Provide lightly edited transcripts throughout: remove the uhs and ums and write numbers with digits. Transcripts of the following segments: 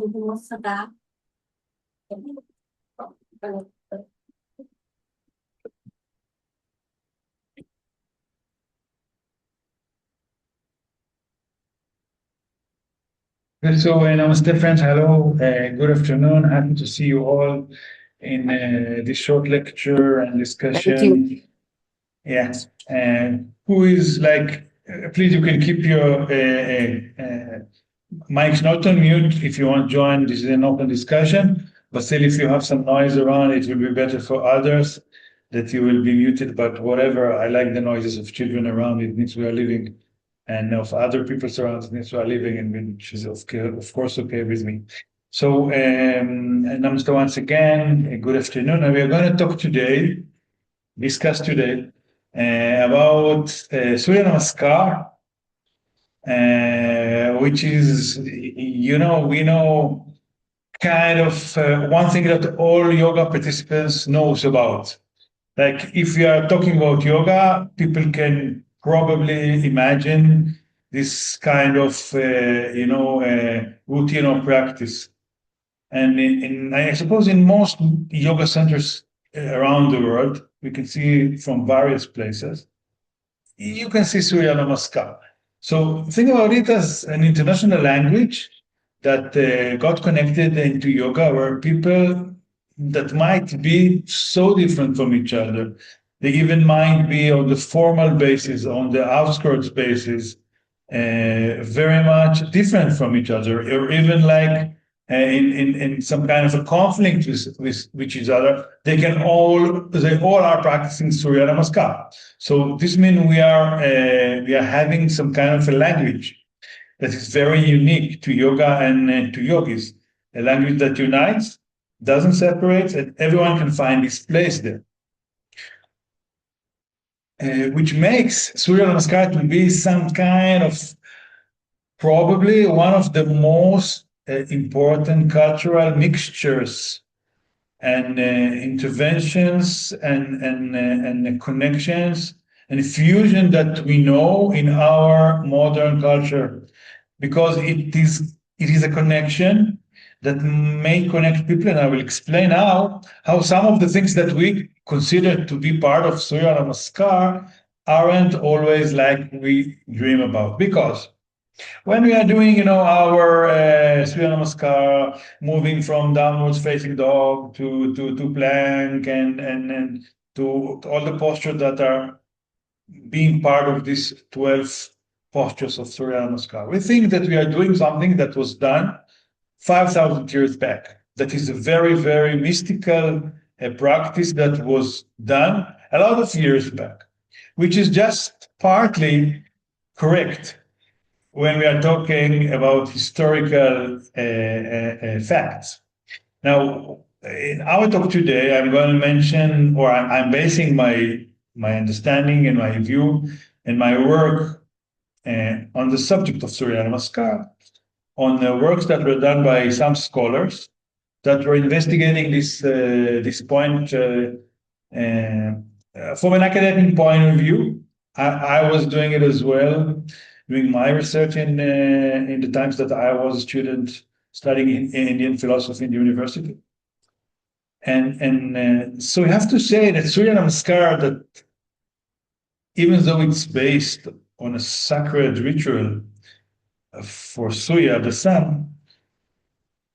So, namaste, friends. Hello. Good afternoon. Happy to see you all in this short lecture and discussion. Thank you. Yeah. Who is like, please, you can keep your mics not on mute if you want to join. This is an open discussion. But still, if you have some noise around, it will be better for others that you will be muted. But whatever, I like the noises of children around. It means we are living and of other people surrounding us who are living in, which is of course okay with me. So, namaste once again, good afternoon. And we are going to talk today, discuss today, about Surya Namaskar, which is, we know kind of one thing that all yoga participants knows about. Like if we are talking about yoga, people can probably imagine this kind of, routine or practice. And I suppose in most yoga centers around the world, we can see from various places, you can see Surya Namaskar. So think about it as an international language that got connected into yoga, where people that might be so different from each other, they even might be on the formal basis, on the outskirts basis, very much different from each other, or even like in some kind of a conflict with each other, they all are practicing Surya Namaskar. So this means we are having some kind of a language that is very unique to yoga and to yogis, a language that unites, doesn't separate, and everyone can find its place there. Which makes Surya Namaskar to be some kind of probably one of the most important cultural mixtures and interventions and connections and fusion that we know in our modern culture, because it is a connection that may connect people, and I will explain how some of the things that we consider to be part of Surya Namaskar aren't always like we dream about. Because when we are doing, our Surya Namaskar, moving from downwards facing dog to plank and to all the postures that are being part of these 12 postures of Surya Namaskar, we think that we are doing something that was done 5,000 years back. That is a very, very mystical practice that was done a lot of years back, which is just partly correct when we are talking about historical facts. Now, in our talk today, I'm going to mention, or I'm basing my understanding and my view and my work on the subject of Surya Namaskar, on the works that were done by some scholars that were investigating this point from an academic point of view. I was doing it as well, doing my research in the times that I was a student studying in Indian philosophy in the university. And so we have to say that Surya Namaskar, that even though it's based on a sacred ritual for Surya, the sun,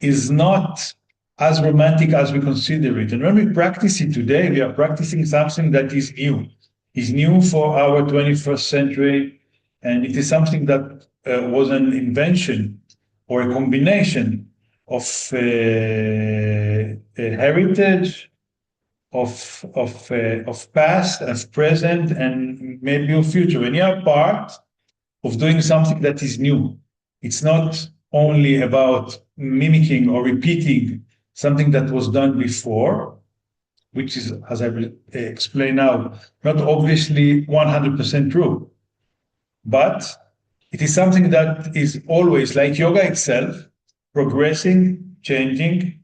is not as romantic as we consider it. And when we practice it today, we are practicing something that is new. Is new for our 21st century, and it is something that was an invention or a combination of a heritage, of past, of present, and maybe of future. When you are part of doing something that is new, it's not only about mimicking or repeating something that was done before, which is, as I will explain now, not obviously 100% true, but it is something that is always, like yoga itself, progressing, changing,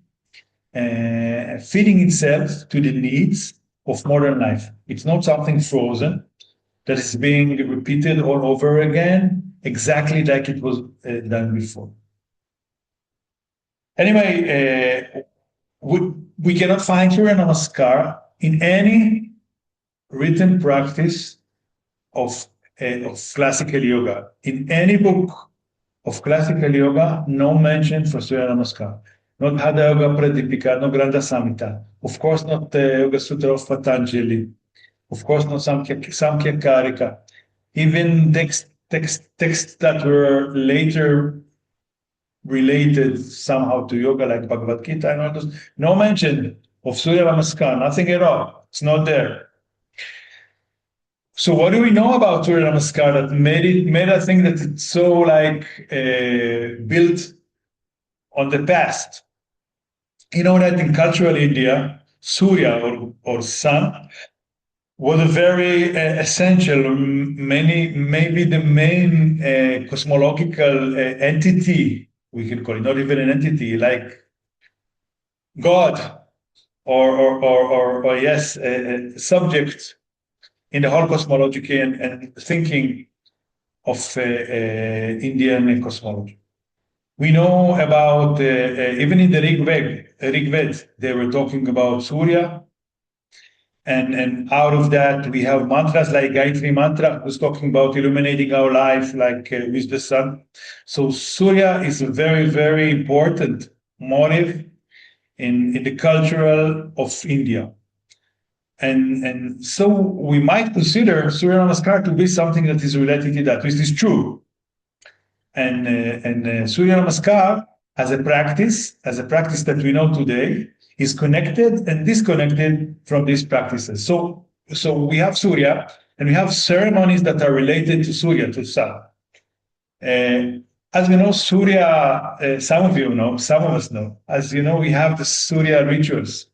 fitting itself to the needs of modern life. It's not something frozen that is being repeated all over again, exactly like it was done before. Anyway, we cannot find Surya Namaskar in any written practice of classical yoga. In any book of classical yoga, no mention for Surya Namaskar. Not Hatha Yoga Pradipika, no Granda Samhita. Of course, not the Yoga Sutra of Patanjali. Of course, not Samkhya Karika. Even texts that were later related somehow to yoga, like Bhagavad Gita and all those, no mention of Surya Namaskar, nothing at all. It's not there. So what do we know about Surya Namaskar that made us think that it's so like built on the past? You know that in cultural India, Surya or sun was a very essential, maybe the main cosmological entity, we can call it, not even an entity, like God or yes, subject in the whole cosmology and thinking of Indian cosmology. We know about, even in the Rig Ved, they were talking about Surya. And out of that, we have mantras like Gayatri Mantra, who's talking about illuminating our life, like with the sun. So Surya is a very, very important motive in the cultural of India. And so we might consider Surya Namaskar to be something that is related to that, which is true. And Surya Namaskar as a practice that we know today, is connected and disconnected from these practices. So we have Surya, and we have ceremonies that are related to Surya, to sun. As we know, Surya, some of you know, some of us know, as you know, we have the Surya rituals,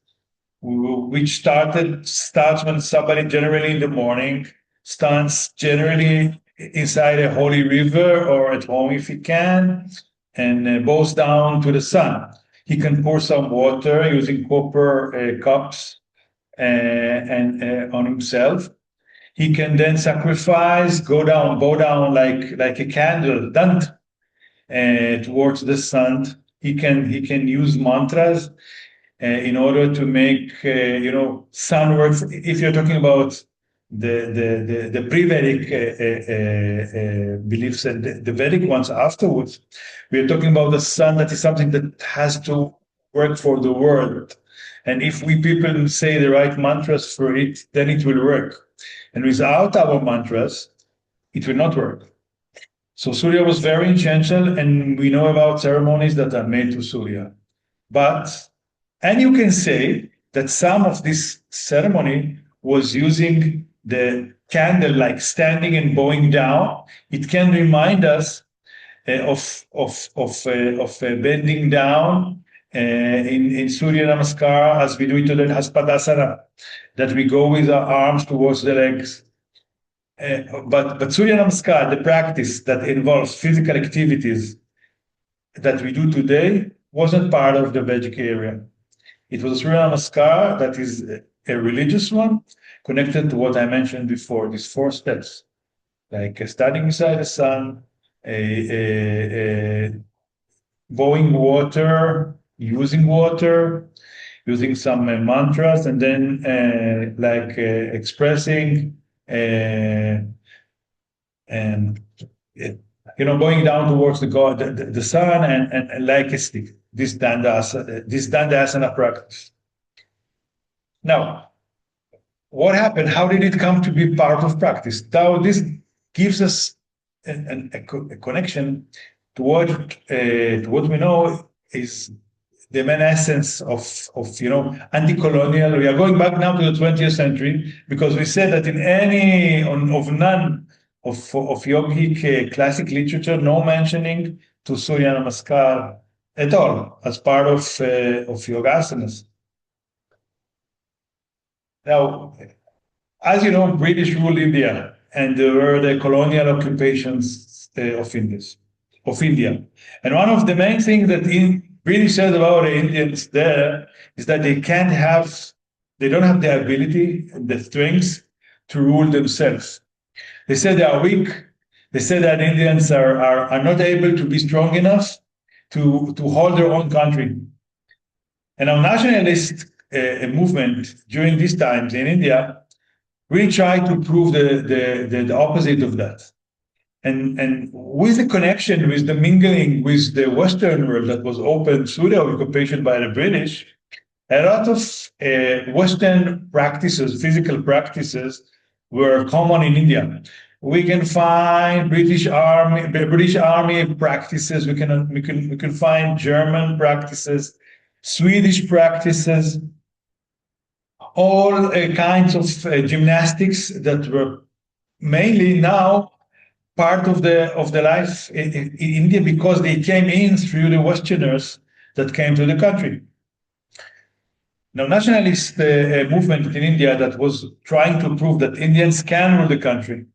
which starts when somebody generally in the morning stands generally inside a holy river or at home if he can, and bows down to the sun. He can pour some water using copper cups and on himself. He can then sacrifice, bow down like a candle, dant, towards the sun. He can use mantras in order to make sun works. If you're talking about the pre-Vedic beliefs and the Vedic ones afterwards, we are talking about the sun that is something that has to work for the world. And if we people say the right mantras for it, then it will work. And without our mantras, it will not work. So Surya was very essential, and we know about ceremonies that are made to Surya. And you can say that some of this ceremony was using the candle, like standing and bowing down. It can remind us of bending down in Surya Namaskar, as we do it today in Haspadasana, that we go with our arms towards the legs. But Surya Namaskar, the practice that involves physical activities that we do today, wasn't part of the Vedic area. It was Surya Namaskar that is a religious one, connected to what I mentioned before, these 4 steps, like standing beside the sun, bowing water, using some mantras, and then expressing, going down towards the God, the sun, and like a stick. This Dandasana practice. Now, what happened? How did it come to be part of practice? Now, this gives us a connection to what we know is the main essence of anti-colonial. We are going back now to the 20th century, because we said that in none of yogic classic literature, no mentioning to Surya Namaskar at all as part of yogasanas. Now, as you know, British ruled India, and there were the colonial occupations of India. And one of the main things that British said about the Indians there is that they don't have the ability, the strength to rule themselves. They said they are weak. They said that Indians are not able to be strong enough to hold their own country. And our nationalist movement during these times in India really tried to prove the opposite of that. And with the connection, with the mingling with the Western world that was open through the occupation by the British, a lot of Western practices, physical practices, were common in India. We can find British Army practices. We can find German practices, Swedish practices, all kinds of gymnastics that were mainly now part of the life in India because they came in through the Westerners that came to the country. Now, nationalist movement in India that was trying to prove that Indians can rule the country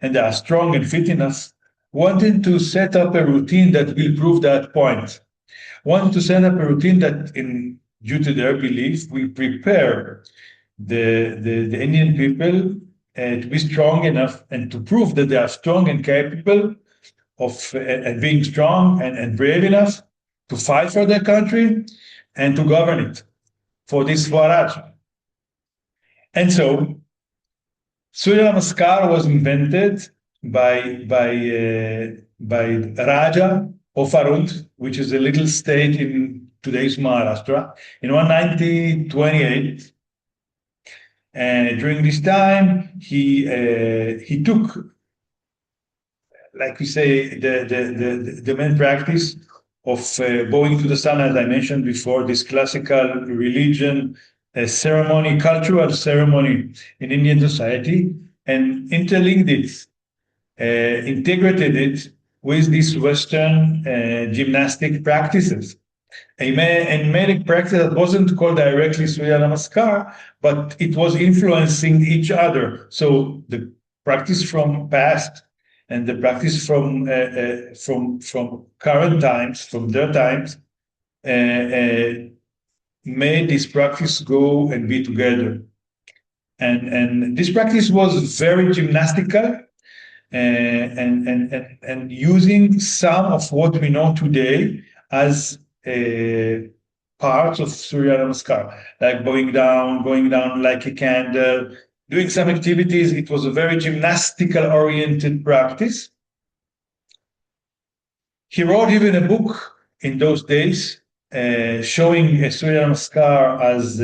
and they are strong and fit enough, wanted to set up a routine that will prove that point. Wanted to set up a routine that, due to their belief, will prepare the Indian people to be strong enough and to prove that they are strong and capable of and being strong and brave enough to fight for their country and to govern it for this Swaraj. And so Surya Namaskar was invented by Raja of Arund, which is a little state in today's Maharashtra, in 1928. And during this time, he took, like we say, the main practice of bowing to the sun, as I mentioned before, this classical religion ceremony, cultural ceremony in Indian society, and interlinked it, integrated it with these Western gymnastic practices. And made a practice that wasn't called directly Surya Namaskar, but it was influencing each other. So the practice from past and the practice from current times, from their times, made this practice go and be together. And this practice was very gymnastical and using some of what we know today as parts of Surya Namaskar, like going down like a candle, doing some activities. It was a very gymnastical oriented practice. He wrote even a book in those days showing Surya Namaskar as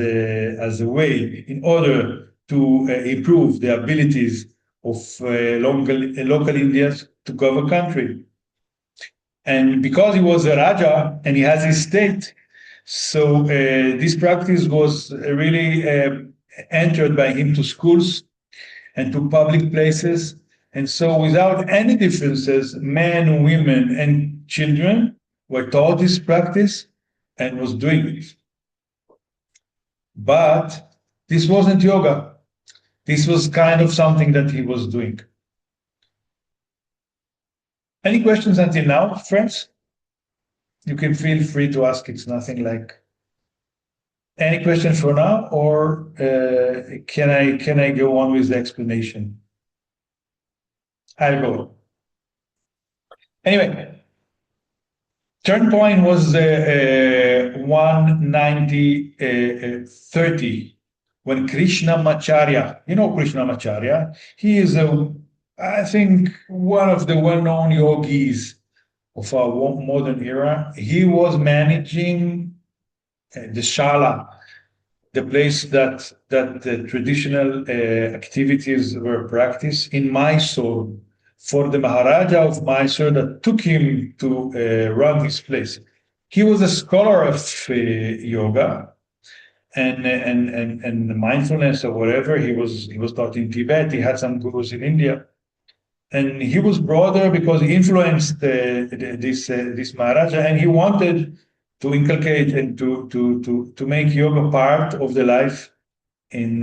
a way in order to improve the abilities of local Indians to govern country. And because he was a Raja and he has his state, so this practice was really entered by him to schools and to public places. And so without any differences, men, women, and children were taught this practice and was doing it. But this wasn't yoga. This was kind of something that he was doing. Any questions until now, friends? You can feel free to ask. It's nothing like any question for now, or can I go on with the explanation? I'll go. Anyway, turn point was 190-30 when Krishnamacharya, you know Krishnamacharya, he is I think one of the well-known yogis of our modern era. He was managing the shala, the place that the traditional activities were practiced in Mysore for the Maharaja of Mysore that took him to run this place. He was a scholar of yoga and mindfulness or whatever. He was taught in Tibet. He had some gurus in India. And he was brought there because he influenced this Maharaja, and he wanted to inculcate and to make yoga part of the life in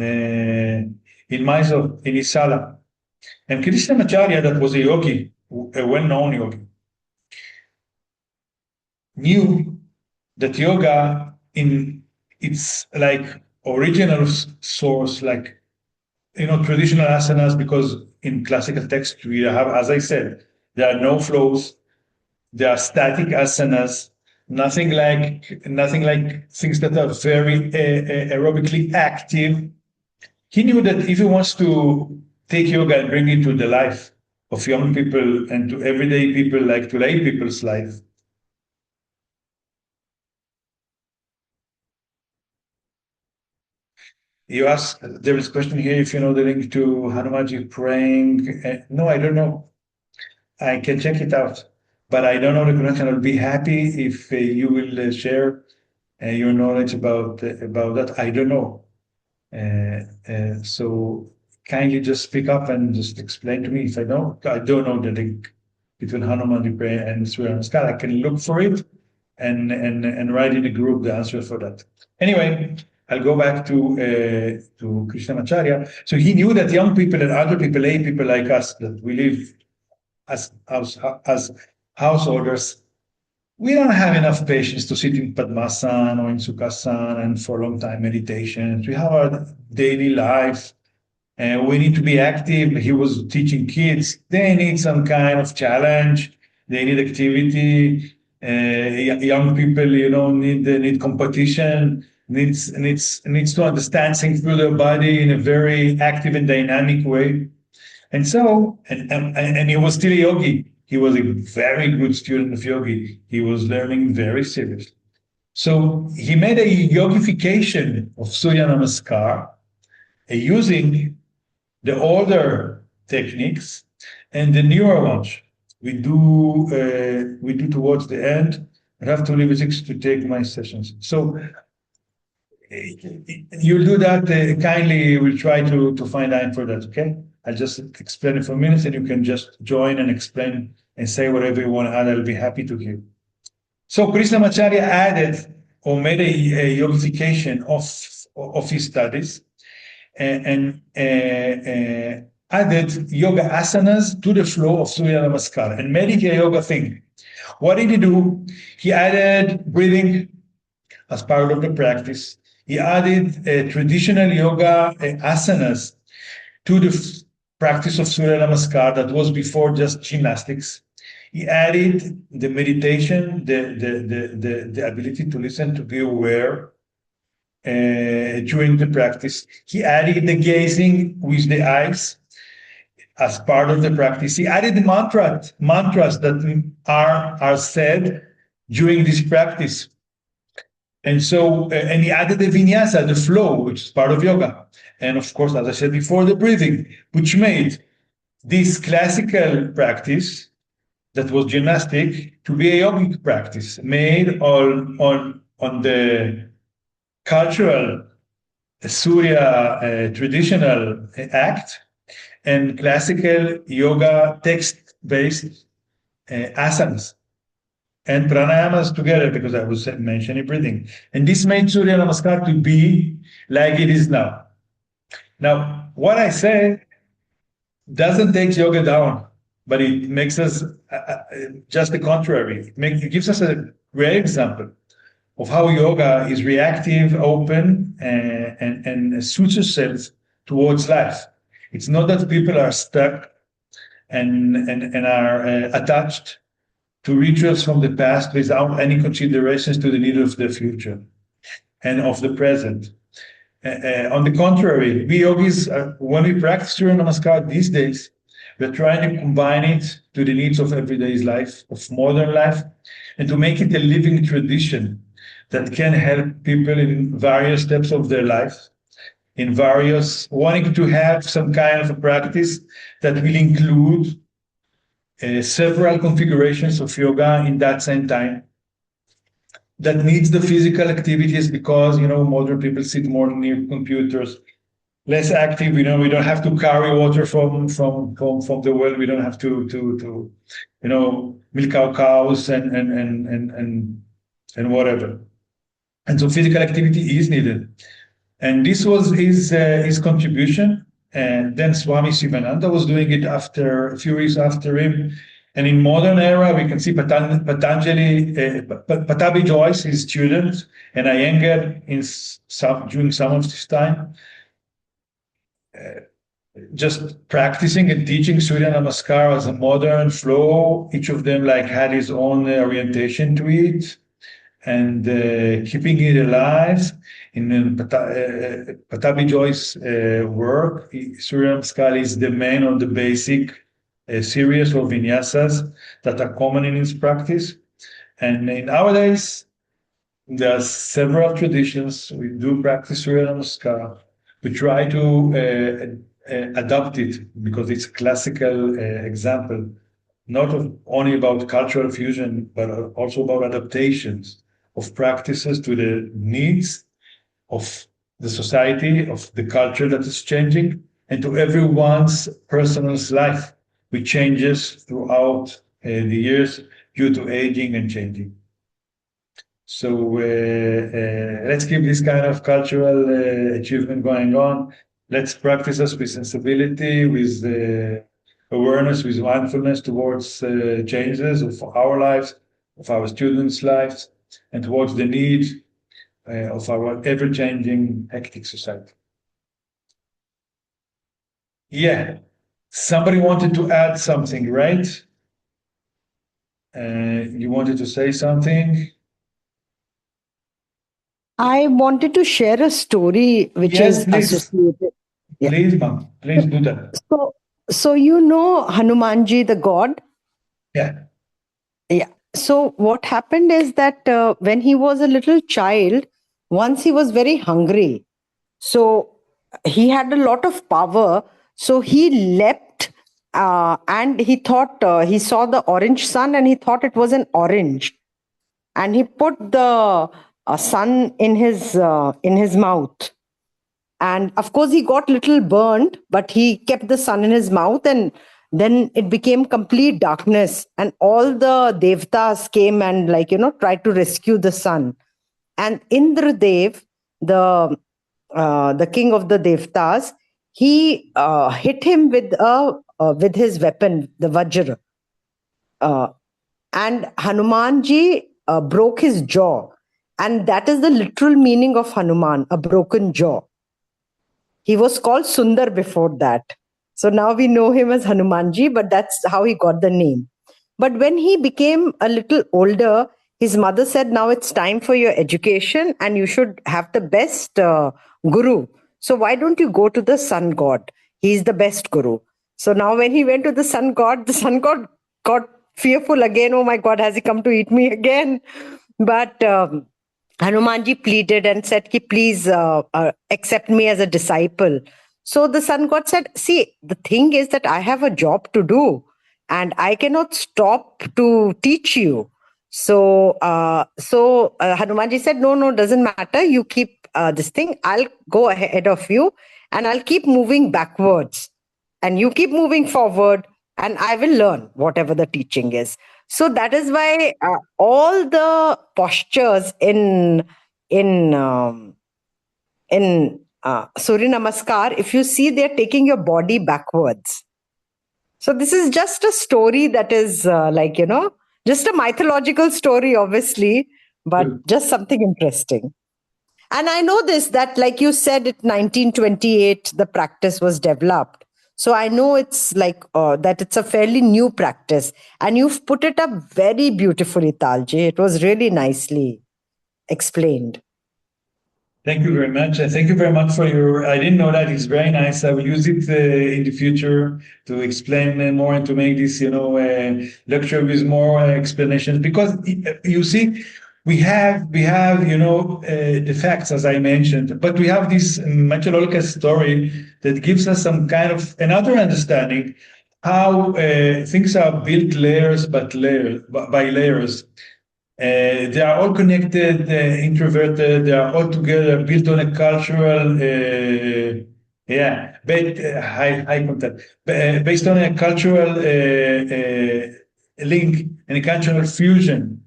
Mysore, in Isala. And Krishnamacharya, that was a yogi, a well-known yogi, knew that yoga in its like original source, like traditional asanas, because in classical text we have, as I said, there are no flows, there are static asanas, nothing like things that are very aerobically active. He knew that if he wants to take yoga and bring it to the life of young people and to everyday people, like to lay people's life. You ask, there is a question here if you know the link to Hanumanji praying. No, I don't know. I can check it out, but I don't know the connection. I'll be happy if you will share your knowledge about that. I don't know. So kindly just speak up and just explain to me if I don't know the link between Hanuman prayer and Surya Namaskar. I can look for it and write in the group the answer for that. Anyway, I'll go back to Krishnamacharya. So he knew that young people and other people, lay people like us, that we live as householders, we don't have enough patience to sit in Padmasana or in Sukhasana and for a long time meditation. We have our daily life and we need to be active. He was teaching kids. They need some kind of challenge. They need activity. Young people, need competition. Needs to understand things through their body in a very active and dynamic way. And so, and he was still a yogi. He was a very good student of yogi. He was learning very seriously. So he made a yogification of Surya Namaskar using the older techniques and the newer ones. We do towards the end. I have to leave at 6 to take my sessions. So you'll do that kindly. We'll try to find time for that. Okay. I'll just explain it for minutes, and you can just join and explain and say whatever you want to add. I'll be happy to hear. So Krishnamacharya added or made a yogification of his studies and added yoga asanas to the flow of Surya Namaskar and made it a yoga thing. What did he do? He added breathing as part of the practice. He added traditional yoga asanas to the practice of Surya Namaskar that was before just gymnastics. He added the meditation, the ability to listen, to be aware during the practice. He added the gazing with the eyes as part of the practice. He added the mantras that are said during this practice. And so, and he added the vinyasa, the flow, which is part of yoga. And of course, as I said before, the breathing, which made this classical practice that was gymnastic to be a yogic practice made on the cultural Surya traditional act and classical yoga text-based asanas and pranayamas together, because I was mentioning breathing. And this made Surya Namaskar to be like it is now. Now, what I say doesn't take yoga down, but it makes us just the contrary. It gives us a great example of how yoga is reactive, open, and suits itself towards life. It's not that people are stuck and are attached to rituals from the past without any considerations to the need of the future and of the present. On the contrary, we yogis, when we practice Surya Namaskar these days, we're trying to combine it to the needs of everyday life, of modern life, and to make it a living tradition that can help people in various steps of their life, in various wanting to have some kind of a practice that will include several configurations of yoga in that same time, that needs the physical activities because modern people sit more near computers, less active. We don't have to carry water from the well. We don't have to milk our cows and whatever. And so physical activity is needed. And this was his contribution. And then Swami Sivananda was doing it after a few years after him. And in modern era, we can see Patanjali, Patabi Joyce, his student, and Iyengar during some of this time, just practicing and teaching Surya Namaskar as a modern flow. Each of them had his own orientation to it. and keeping it alive. In Patabi Joy's work, Surya Namaskar is the main or the basic series of vinyasas that are common in his practice. And in nowadays, there are several traditions. We do practice Surya Namaskar. We try to adapt it because it's a classical example, not only about cultural fusion, but also about adaptations of practices to the needs of the society, of the culture that is changing, and to everyone's personal life, which changes throughout the years due to aging and changing. So let's keep this kind of cultural achievement going on. Let's practice us with sensibility, with awareness, with mindfulness towards changes of our lives, of our students' lives, and towards the need of our ever-changing, hectic society. Yeah, somebody wanted to add something, right? You wanted to say something? I wanted to share a story which Yes, is please. associated. Yeah. Please, ma'am. Please do that. So you know Hanumanji, the god? Yeah. Yeah. So what happened is that when he was a little child, once he was very hungry. So he had a lot of power. So he leapt and he thought he saw the orange sun and he thought it was an orange. And he put the sun in his mouth. And of course he got little burned, but he kept the sun in his mouth, and then it became complete darkness, and all the devtas came and tried to rescue the sun. And Indradev, the king of the devtas, he hit him with his weapon, the vajra, uh, and Hanumanji broke his jaw, and that is the literal meaning of Hanuman, a broken jaw. He was called Sundar before that. So now we know him as Hanumanji, but that's how he got the name. But when he became a little older, his mother said, now it's time for your education and you should have the best guru. So why don't you go to the sun god? He's the best guru. So now when he went to the sun god got fearful again. Oh my God, has he come to eat me again? But Hanumanji pleaded and said, Ki, please accept me as a disciple. So the sun god said, see, the thing is that I have a job to do and I cannot stop to teach you. So Hanumanji said, no, doesn't matter. You keep this thing. I'll go ahead of you and I'll keep moving backwards. And you keep moving forward and I will learn whatever the teaching is. So that is why all the postures in Surya Namaskar, if you see, they're taking your body backwards. So this is just a story that is just a mythological story, obviously, but just something interesting. And I know this, that like you said, in 1928, the practice was developed. So I know it's that it's a fairly new practice. And you've put it up very beautifully, Talji. It was really nicely explained. Thank you very much. Thank you very much for your. I didn't know that. It's very nice. I will use it in the future to explain more and to make this, lecture with more explanations. Because you see, we have, the facts as I mentioned, but we have this mythological story that gives us some kind of another understanding how things are built layers, by layers. They are all connected, introverted. They are all together, built on a cultural, high contact, based on a cultural link and a cultural fusion,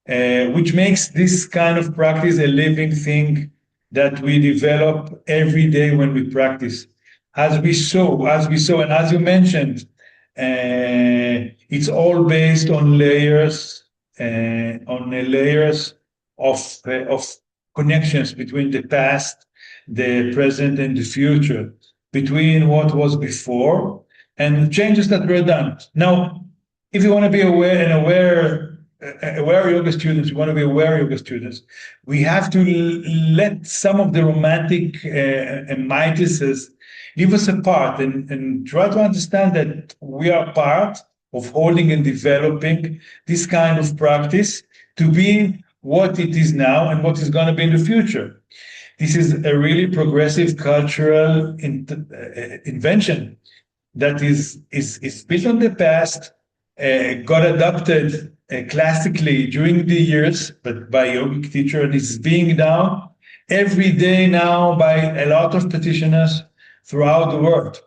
which makes this kind of practice a living thing that we develop every day when we practice. As we saw, and as you mentioned, it's all based on layers of connections between the past, the present, and the future, between what was before and changes that were done. Now, if you want to be aware aware yoga students, we want to be aware yoga students, we have to let some of the romantic myths leave us apart and try to understand that we are part of holding and developing this kind of practice to be what it is now and what is going to be in the future. This is a really progressive cultural invention that is built on the past, got adopted classically during the years, but by yogic teacher, and is being done every day now by a lot of practitioners throughout the world.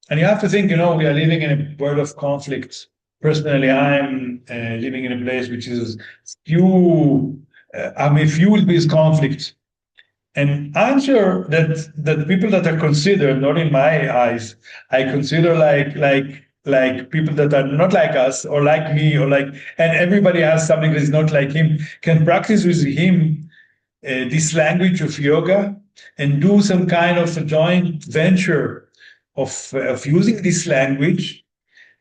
And you have to think, we are living in a world of conflicts. Personally, I'm living in a place which is fueled with conflict. And I'm sure that people that are considered, not in my eyes, I consider like people that are not like us or like me and everybody has something that is not like him, can practice with him this language of yoga and do some kind of a joint venture of using this language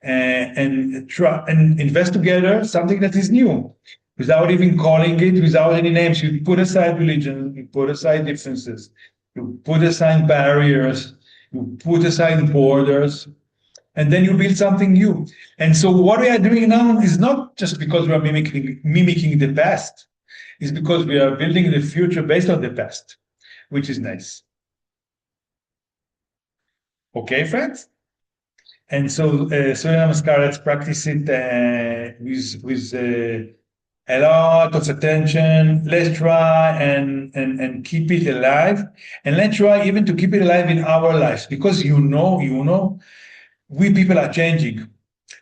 and try and invest together something that is new without even calling it, without any names. You put aside religion, you put aside differences, you put aside barriers, you put aside borders, and then you build something new. And so what we are doing now is not just because we are mimicking the past, it's because we are building the future based on the past, which is nice. Okay, friends? And so Surya Namaskar, let's practice it with a lot of attention. Let's try and keep it alive. And let's try even to keep it alive in our lives, because we people are changing.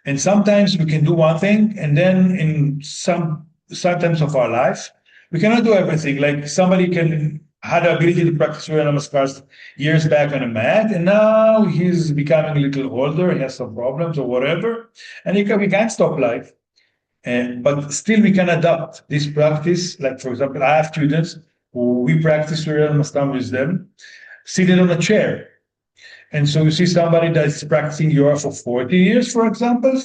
And sometimes we can do one thing, and then in sometimes of our life, we cannot do everything. Like somebody had the ability to practice Surya Namaskars years back on a mat, and now he's becoming a little older, he has some problems or whatever, and we can't stop life. But still we can adapt this practice. Like, for example, I have students who we practice Surya Namaskar with them, seated on a chair. And so you see somebody that's practicing yoga for 40 years, for example,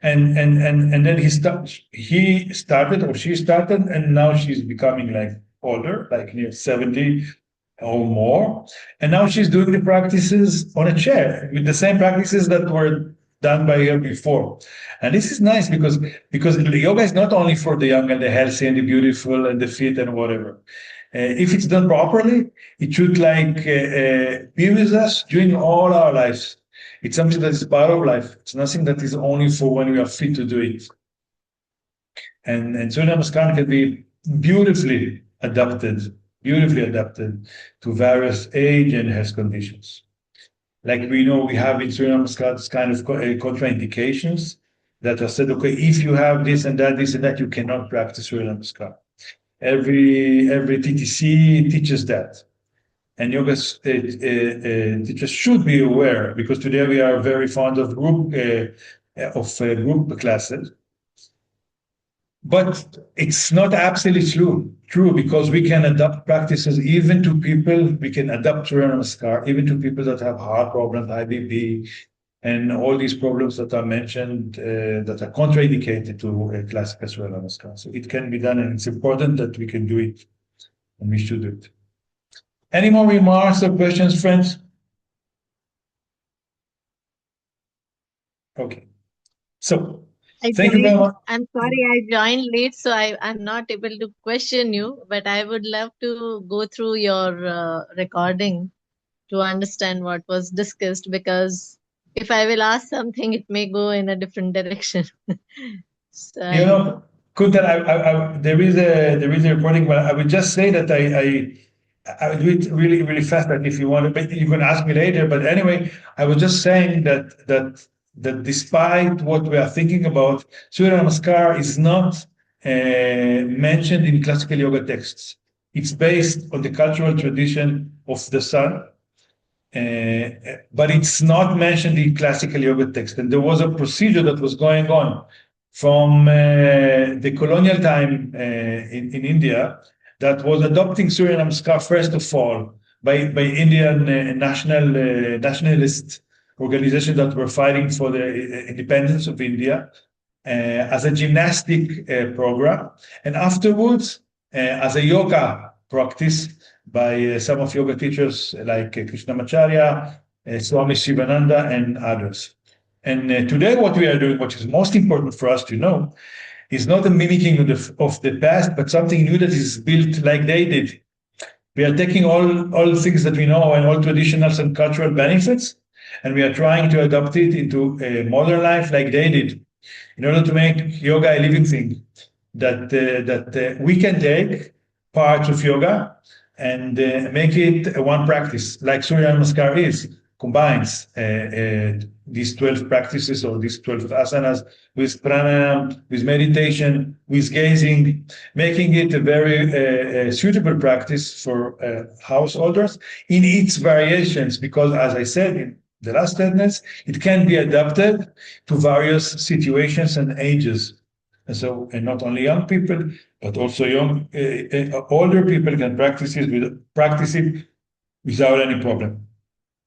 and then he started or she started, and now she's becoming like older, like near 70 or more. And now she's doing the practices on a chair with the same practices that were done by her before. And this is nice because yoga is not only for the young and the healthy and the beautiful and the fit and whatever. If it's done properly, it should be with us during all our lives. It's something that is part of life. It's nothing that is only for when we are fit to do it. And Surya Namaskar can be beautifully adapted to various age and health conditions. Like we know, we have in Surya Namaskar this kind of contraindications that are said, okay, if you have this and that, you cannot practice Surya Namaskar. Every TTC teaches that. And yoga teachers should be aware, because today we are very fond of group classes. But it's not absolutely true, because we can adapt practices even to people. We can adapt Surya Namaskar even to people that have heart problems, high BP, and all these problems that are mentioned that are contraindicated to classical Surya Namaskar. So it can be done, and it's important that we can do it, and we should do it. Any more remarks or questions, friends? Okay. So thank you very much. I'm sorry I joined late, so I'm not able to question you, but I would love to go through your recording to understand what was discussed, because if I will ask something, it may go in a different direction. So Kuntal, there is a recording, but I would just say that I would do it really, really fast. But if you want, but you can ask me later. But anyway, I was just saying that despite what we are thinking about, Surya Namaskar is not mentioned in classical yoga texts. It's based on the cultural tradition of the sun, but it's not mentioned in classical yoga text. And there was a procedure that was going on from the colonial time in India that was adopting Surya Namaskar first of all by Indian nationalist organizations that were fighting for the independence of India. as a gymnastic program, and afterwards as a yoga practice by some of yoga teachers like Krishnamacharya, Swami Shivananda, and others. And today, what we are doing, what is most important for us to know, is not a mimicking of the past, but something new that is built like they did. We are taking all things that we know and all traditionals and cultural benefits, and we are trying to adopt it into a modern life like they did, in order to make yoga a living thing. That we can take parts of yoga and make it one practice, like Surya Namaskar combines these 12 practices or these 12 asanas with pranayam, with meditation, with gazing, making it a very suitable practice for householders in its variations, because as I said in the last sentence, it can be adapted to various situations and ages. And so, and not only young people, but also older people can practice it without any problem.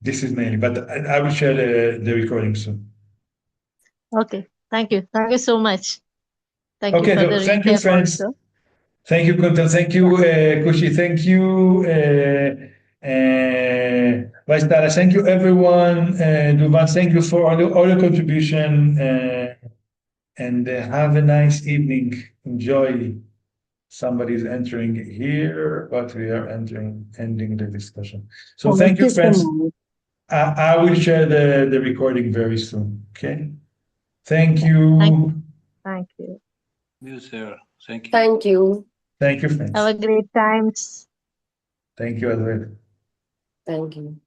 This is mainly, but I will share the recording soon. Okay. Thank you. Thank you so much. Thank you Okay, for the thank you, recap friends. also. Thank you, Kuntal. Thank you, Kushi. Thank you, Vaistara. Thank you, everyone. Duvan, thank you for all your contribution. And have a nice evening. Enjoy. Somebody's entering here, but we are ending the discussion. So thank you, friends. I will share the recording very soon. Okay. Thank you. Thank you. Yes, sir. Thank you. Thank you. Thank you, friends. Have a great time. Thank you as well. Thank you.